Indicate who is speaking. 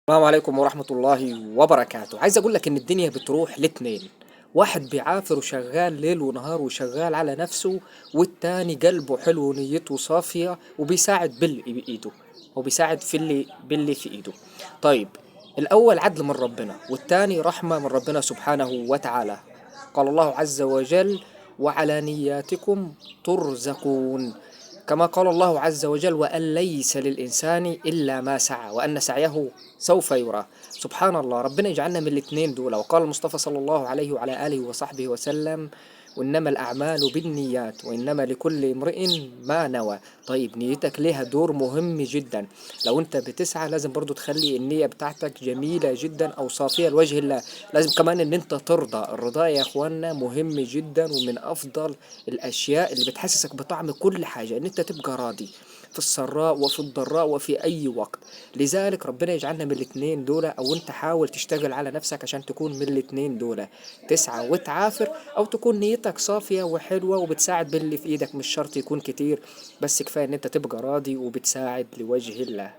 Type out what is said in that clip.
Speaker 1: السلام عليكم ورحمة الله وبركاته. عايز أقول لك إن الدنيا بتروح لاتنين، واحد بيعافر وشغال ليل ونهار وشغال على نفسه، والتاني قلبه حلو ونيته صافية وبيساعد باللي بإيده، هو بيساعد باللي في إيده. طيب، الأول عدل من ربنا والتاني رحمة من ربنا سبحانه وتعالى. قال الله عز وجل: وعلى نياتكم ترزقون. كما قال الله عز وجل: وأن ليس للإنسان إلا ما سعى وأن سعيه سوف يرى. سبحان الله، ربنا يجعلنا من الاتنين دول. وقال المصطفى صلى الله عليه وعلى آله وصحبه وسلم: وإنما الأعمال بالنيات وإنما لكل امرئ ما نوى. طيب، نيتك ليها دور مهم جدا. لو أنت بتسعى لازم برضو تخلي النية بتاعتك جميلة جدا أو صافية لوجه الله. لازم كمان إن أنت ترضى. الرضا يا إخوانا مهم جدا، ومن أفضل الأشياء اللي بتحسسك بطعم كل حاجة إن أنت تبقى راضي في السراء وفي الضراء وفي أي وقت. لذلك ربنا يجعلنا من الاتنين دول، أو أنت حاول تشتغل على نفسك عشان تكون من الاتنين دول، تسعى وتعافر، أو تكون نيتك صافية وحلوة وبتساعد باللي في إيدك. مش شرط يكون كتير، بس كفاية إن أنت تبقى راضي وبتساعد لوجه الله.